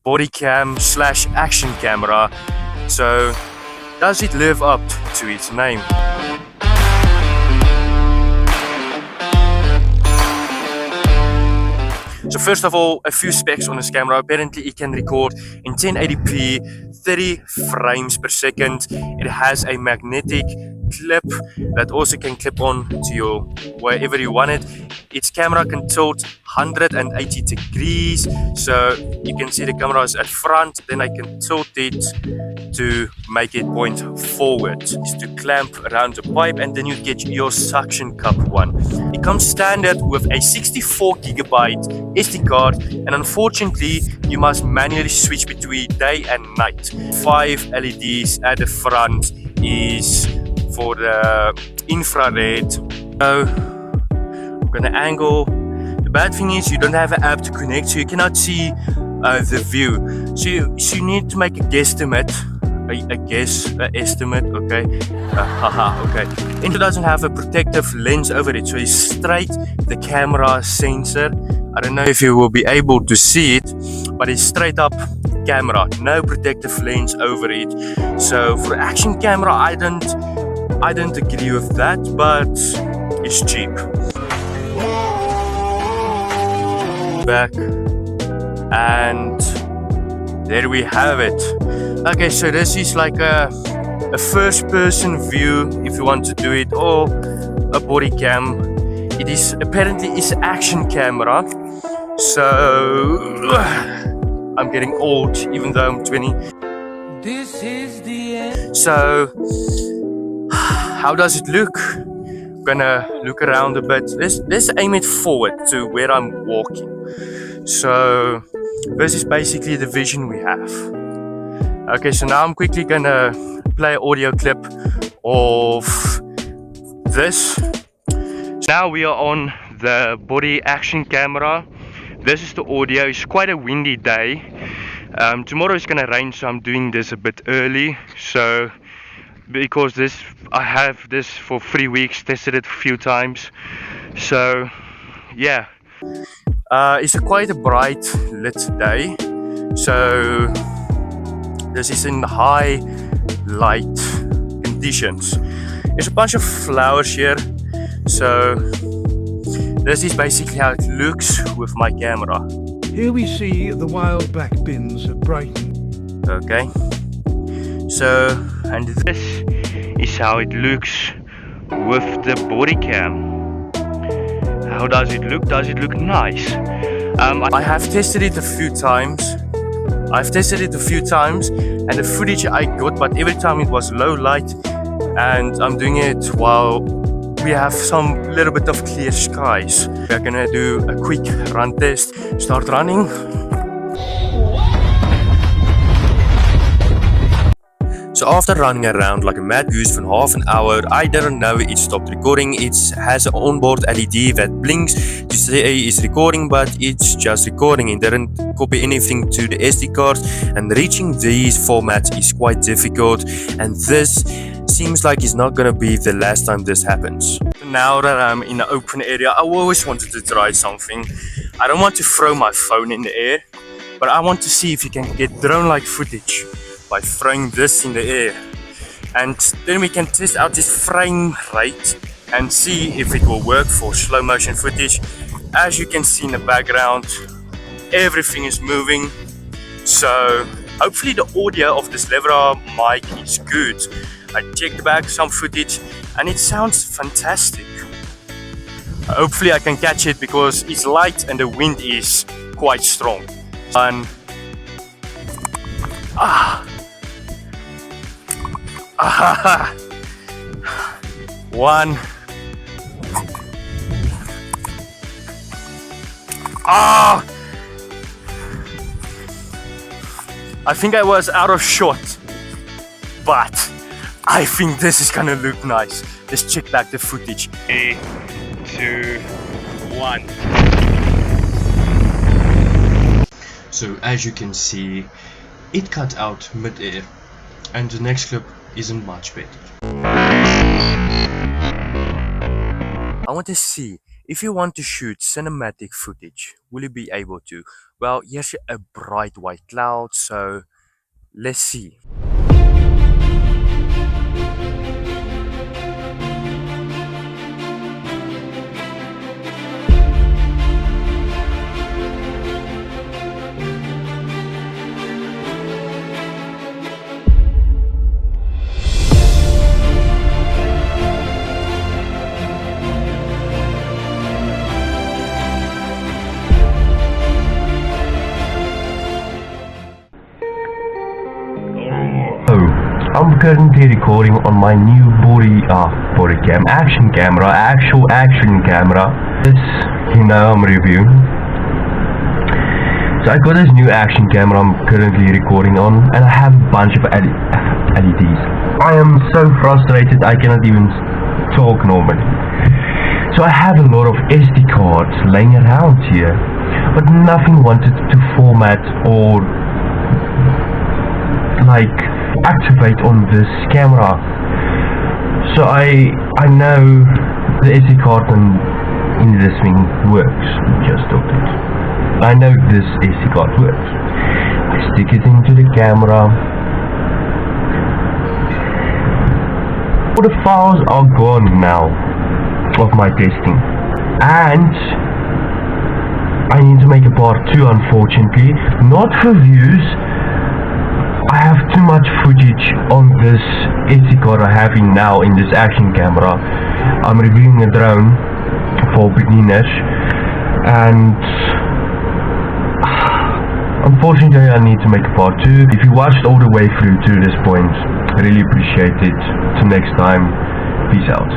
body cam slash action camera. So does it live up to its name? So first of all, a few specs on this camera. Apparently it can record in 1080p, 30 frames per second. It has a magnetic clip that also can clip on to your wherever you want it. Its camera can tilt 180 degrees. So you can see the camera is at front, then I can tilt it to make it point forward. Is to clamp around the pipe, and then you get your suction cup one. It comes standard with a 64GB SD card, and unfortunately you must manually switch between day and night. 5 LEDs at the front is for the infrared. So I'm gonna angle. The bad thing is you don't have an app to connect, so you cannot see the view. So you need to make a guesstimate. Estimate, okay. Okay. It doesn't have a protective lens over it, so it's straight the camera sensor. I don't know if you will be able to see it, but it's straight up camera, no protective lens over it. So for action camera, I don't agree with that, but it's cheap. Back, and there we have it. Okay, so this is like a first person view if you want to do it, or a body cam. It is apparently is action camera. So I'm getting old even though I'm 20. This is the end. So how does it look? I'm gonna look around a bit. Let's aim it forward to where I'm walking. So this is basically the vision we have. Okay, so now I'm quickly gonna play an audio clip of this. Now we are on the body action camera. This is the audio. It's quite a windy day. Tomorrow is gonna rain, so I'm doing this a bit early. So because I have this for 3 weeks, tested it a few times. So yeah, it's quite a bright lit day. So this is in high light conditions. There's a bunch of flowers here. So this is basically how it looks with my camera. Here we see the wild black bins of Brighton. Okay. So, and this is how it looks with the body cam. How does it look? Does it look nice? I have tested it a few times. And the footage I got, but every time it was low light, and I'm doing it while we have some little bit of clear skies. We're gonna do a quick run test. Start running. So after running around like a mad goose for half an hour, I didn't know it stopped recording. It has an onboard LED that blinks to say it's recording, but it's just recording. It didn't copy anything to the SD card, and reaching these formats is quite difficult, and this seems like it's not gonna be the last time this happens. Now that I'm in an open area, I always wanted to try something. I don't want to throw my phone in the air, but I want to see if you can get drone-like footage by throwing this in the air, and then we can test out this frame rate and see if it will work for slow motion footage. As you can see in the background, everything is moving, so hopefully the audio of this lever mic is good. I checked back some footage and it sounds fantastic. Hopefully I can catch it because it's light and the wind is quite strong. And one. I think I was out of shot, but I think this is gonna look nice. Let's check back the footage. 3, 2, 1. So as you can see, it cut out mid-air, and the next clip isn't much better. I want to see If you want to shoot cinematic footage, will you be able to? Well, here's a bright white cloud, so let's see. I'm currently recording on my new action camera, actual action camera. This, I'm reviewing. So I got this new action camera I'm currently recording on, and I have a bunch of LEDs. I am so frustrated I cannot even talk normally. So I have a lot of SD cards laying around here, but nothing wanted to format or like activate on this camera. So I know the SD card in this thing works. Just talked it. I know this SD card works. I stick it into the camera. All the files are gone now of my testing, and I need to make a part 2, unfortunately, not for views. I have too much footage on this SD card I have in now in this action camera. I'm reviewing a drone for beginners, and unfortunately I need to make a part 2. If you watched all the way through to this point, I really appreciate it. Till next time, peace out.